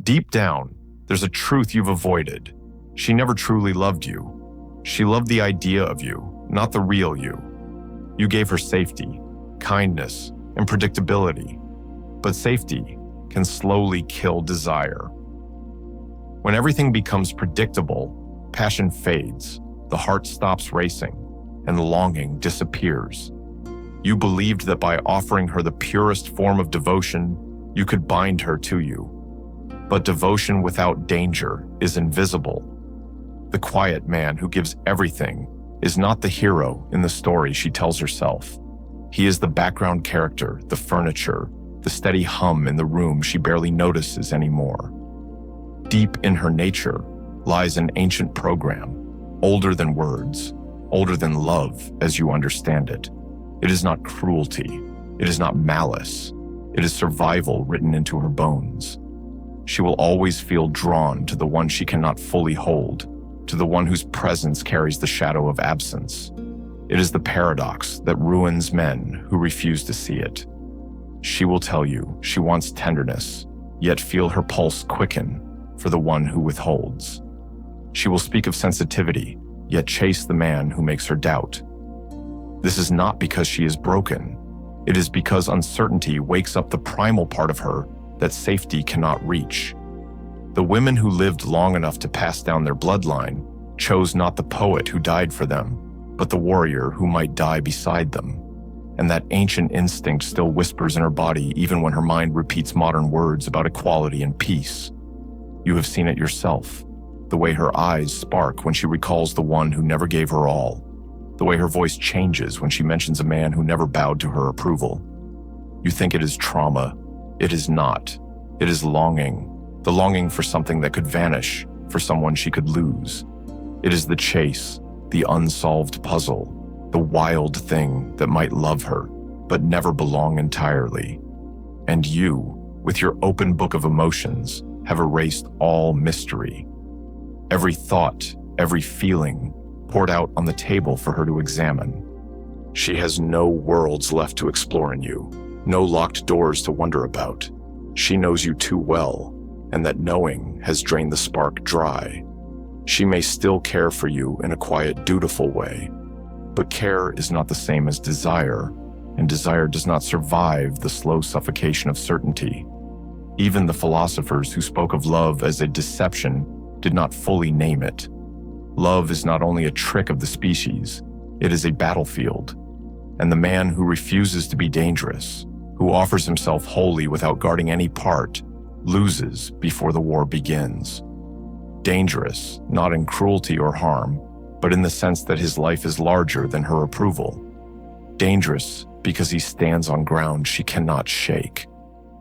Deep down, there's a truth you've avoided. She never truly loved you. She loved the idea of you, not the real you. You gave her safety, kindness, and predictability. But safety can slowly kill desire. When everything becomes predictable, passion fades, the heart stops racing, and the longing disappears. You believed that by offering her the purest form of devotion, you could bind her to you. But devotion without danger is invisible. The quiet man who gives everything is not the hero in the story she tells herself. He is the background character, the furniture, the steady hum in the room she barely notices anymore. Deep in her nature lies an ancient program, older than words, older than love as you understand it. It is not cruelty. It is not malice. It is survival written into her bones. She will always feel drawn to the one she cannot fully hold, to the one whose presence carries the shadow of absence. It is the paradox that ruins men who refuse to see it. She will tell you she wants tenderness, yet feel her pulse quicken for the one who withholds. She will speak of sensitivity, yet chase the man who makes her doubt. This is not because she is broken. It is because uncertainty wakes up the primal part of her that safety cannot reach. The women who lived long enough to pass down their bloodline chose not the poet who died for them, but the warrior who might die beside them. And that ancient instinct still whispers in her body even when her mind repeats modern words about equality and peace. You have seen it yourself, the way her eyes spark when she recalls the one who never gave her all, the way her voice changes when she mentions a man who never bowed to her approval. You think it is trauma. It is not. It is longing, the longing for something that could vanish, for someone she could lose. It is the chase, the unsolved puzzle, the wild thing that might love her, but never belong entirely. And you, with your open book of emotions, have erased all mystery. Every thought, every feeling, poured out on the table for her to examine. She has no worlds left to explore in you, no locked doors to wonder about. She knows you too well, and that knowing has drained the spark dry. She may still care for you in a quiet, dutiful way, but care is not the same as desire, and desire does not survive the slow suffocation of certainty. Even the philosophers who spoke of love as a deception did not fully name it. Love is not only a trick of the species, it is a battlefield. And the man who refuses to be dangerous, who offers himself wholly without guarding any part, loses before the war begins. Dangerous, not in cruelty or harm, but in the sense that his life is larger than her approval. Dangerous because he stands on ground she cannot shake.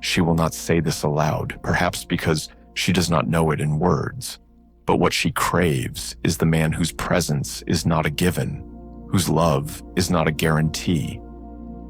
She will not say this aloud, perhaps because she does not know it in words. But what she craves is the man whose presence is not a given, whose love is not a guarantee,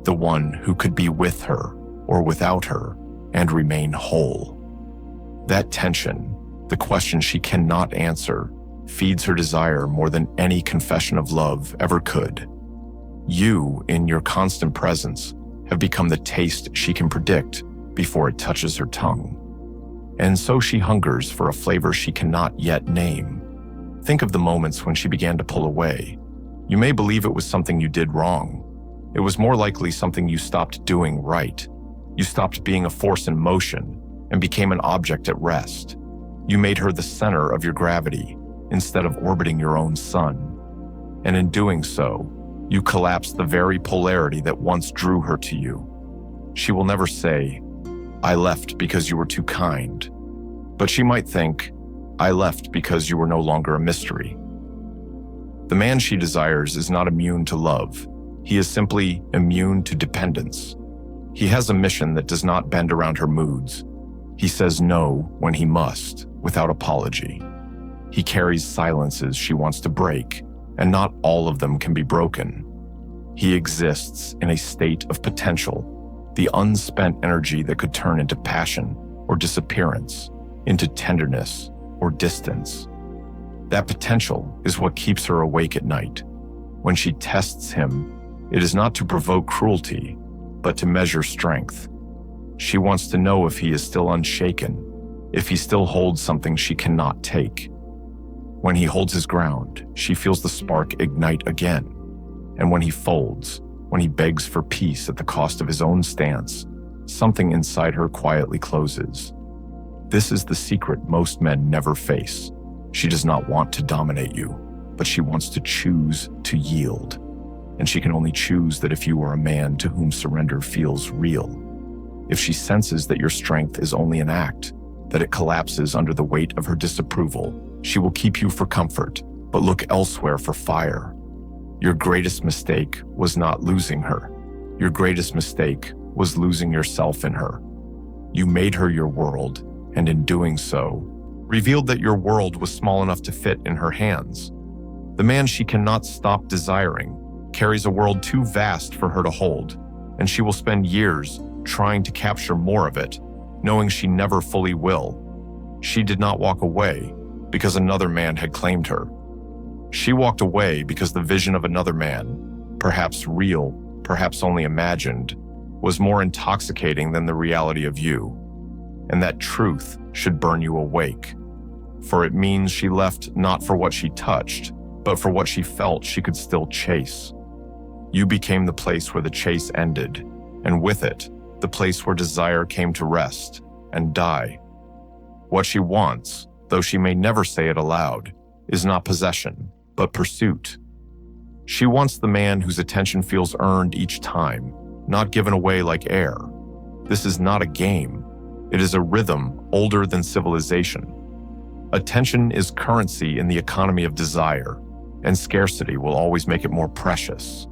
the one who could be with her or without her and remain whole. That tension, the question she cannot answer, feeds her desire more than any confession of love ever could. You, in your constant presence, have become the taste she can predict before it touches her tongue. And so she hungers for a flavor she cannot yet name. Think of the moments when she began to pull away. You may believe it was something you did wrong. It was more likely something you stopped doing right. You stopped being a force in motion and became an object at rest. You made her the center of your gravity instead of orbiting your own sun. And in doing so, you collapsed the very polarity that once drew her to you. She will never say, "I left because you were too kind." But she might think, "I left because you were no longer a mystery." The man she desires is not immune to love. He is simply immune to dependence. He has a mission that does not bend around her moods. He says no when he must, without apology. He carries silences she wants to break, and not all of them can be broken. He exists in a state of potential, the unspent energy that could turn into passion or disappearance, into tenderness or distance. That potential is what keeps her awake at night. When she tests him, it is not to provoke cruelty, but to measure strength. She wants to know if he is still unshaken, if he still holds something she cannot take. When he holds his ground, she feels the spark ignite again. And when he folds, when he begs for peace at the cost of his own stance, something inside her quietly closes. This is the secret most men never face. She does not want to dominate you, but she wants to choose to yield. And she can only choose that if you are a man to whom surrender feels real. If she senses that your strength is only an act, that it collapses under the weight of her disapproval, she will keep you for comfort, but look elsewhere for fire. Your greatest mistake was not losing her. Your greatest mistake was losing yourself in her. You made her your world, and in doing so, revealed that your world was small enough to fit in her hands. The man she cannot stop desiring carries a world too vast for her to hold, and she will spend years trying to capture more of it, knowing she never fully will. She did not walk away because another man had claimed her. She walked away because the vision of another man, perhaps real, perhaps only imagined, was more intoxicating than the reality of you. And that truth should burn you awake, for it means she left not for what she touched, but for what she felt she could still chase. You became the place where the chase ended, and with it, the place where desire came to rest and die. What she wants, though she may never say it aloud, is not possession, but pursuit. She wants the man whose attention feels earned each time, not given away like air. This is not a game. It is a rhythm older than civilization. Attention is currency in the economy of desire, and scarcity will always make it more precious.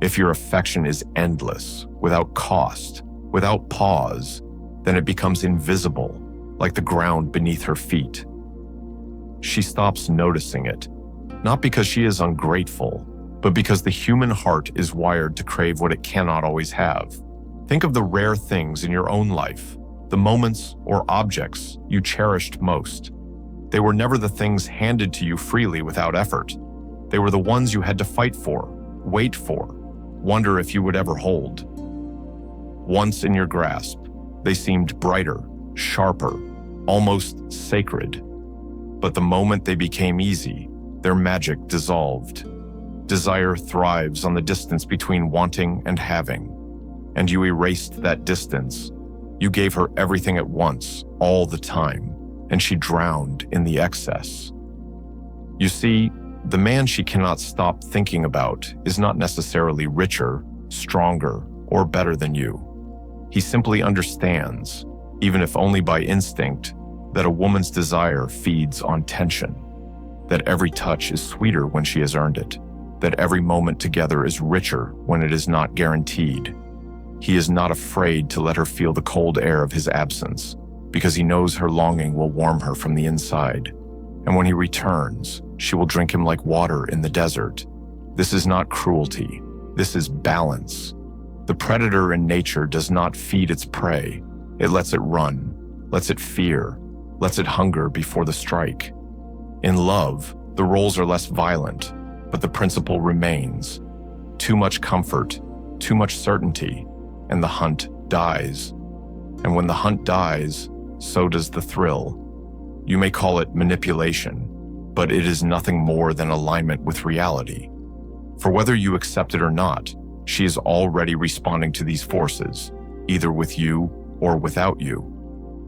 If your affection is endless, without cost, without pause, then it becomes invisible, like the ground beneath her feet. She stops noticing it, not because she is ungrateful, but because the human heart is wired to crave what it cannot always have. Think of the rare things in your own life, the moments or objects you cherished most. They were never the things handed to you freely without effort. They were the ones you had to fight for, wait for, wonder if you would ever hold. Once in your grasp, they seemed brighter, sharper, almost sacred. But the moment they became easy, their magic dissolved. Desire thrives on the distance between wanting and having, and you erased that distance. You gave her everything at once, all the time, and she drowned in the excess. You see, the man she cannot stop thinking about is not necessarily richer, stronger, or better than you. He simply understands, even if only by instinct, that a woman's desire feeds on tension, that every touch is sweeter when she has earned it, that every moment together is richer when it is not guaranteed. He is not afraid to let her feel the cold air of his absence, because he knows her longing will warm her from the inside. And when he returns, she will drink him like water in the desert. This is not cruelty. This is balance. The predator in nature does not feed its prey. It lets it run, lets it fear, lets it hunger before the strike. In love, the roles are less violent, but the principle remains. Too much comfort, too much certainty, and the hunt dies. And when the hunt dies, so does the thrill. You may call it manipulation, but it is nothing more than alignment with reality. For whether you accept it or not, she is already responding to these forces, either with you or without you.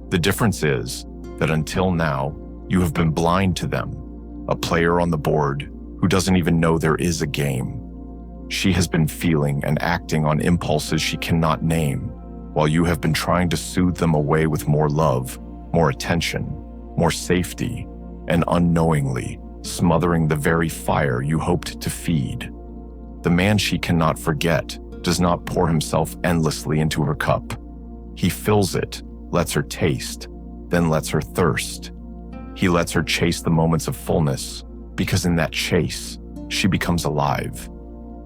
The difference is that until now, you have been blind to them, a player on the board who doesn't even know there is a game. She has been feeling and acting on impulses she cannot name, while you have been trying to soothe them away with more love, more attention, more safety, and unknowingly smothering the very fire you hoped to feed. The man she cannot forget does not pour himself endlessly into her cup. He fills it, lets her taste, then lets her thirst. He lets her chase the moments of fullness, because in that chase, she becomes alive.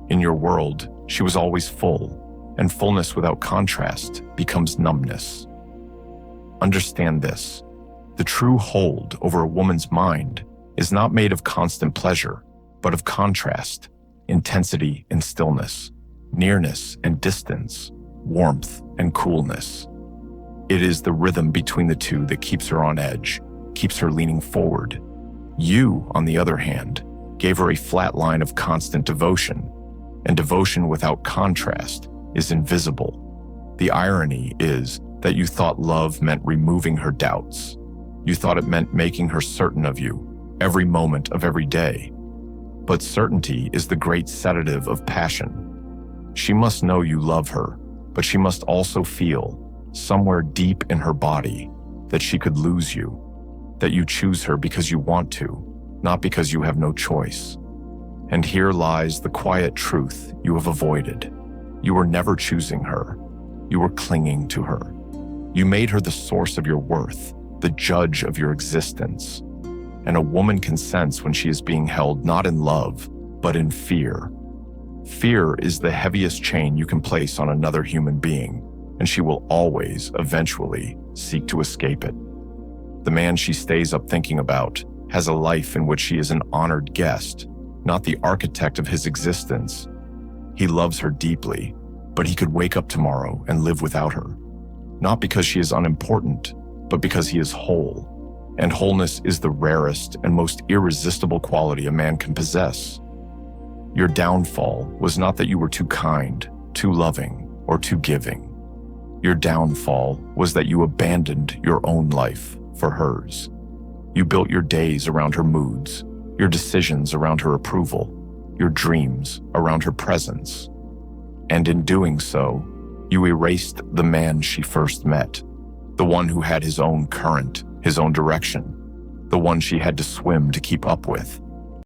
In your world, she was always full, and fullness without contrast becomes numbness. Understand this. The true hold over a woman's mind is not made of constant pleasure, but of contrast, intensity and stillness, nearness and distance, warmth and coolness. It is the rhythm between the two that keeps her on edge, keeps her leaning forward. You, on the other hand, gave her a flat line of constant devotion, and devotion without contrast is invisible. The irony is that you thought love meant removing her doubts. You thought it meant making her certain of you, every moment of every day. But certainty is the great sedative of passion. She must know you love her, but she must also feel, somewhere deep in her body, that she could lose you, that you choose her because you want to, not because you have no choice. And here lies the quiet truth you have avoided. You were never choosing her. You were clinging to her. You made her the source of your worth, the judge of your existence. And a woman can sense when she is being held not in love, but in fear. Fear is the heaviest chain you can place on another human being, and she will always, eventually, seek to escape it. The man she stays up thinking about has a life in which she is an honored guest, not the architect of his existence. He loves her deeply, but he could wake up tomorrow and live without her. Not because she is unimportant, but because he is whole. And wholeness is the rarest and most irresistible quality a man can possess. Your downfall was not that you were too kind, too loving, or too giving. Your downfall was that you abandoned your own life for hers. You built your days around her moods, your decisions around her approval, your dreams around her presence. And in doing so, you erased the man she first met, the one who had his own current, his own direction, the one she had to swim to keep up with.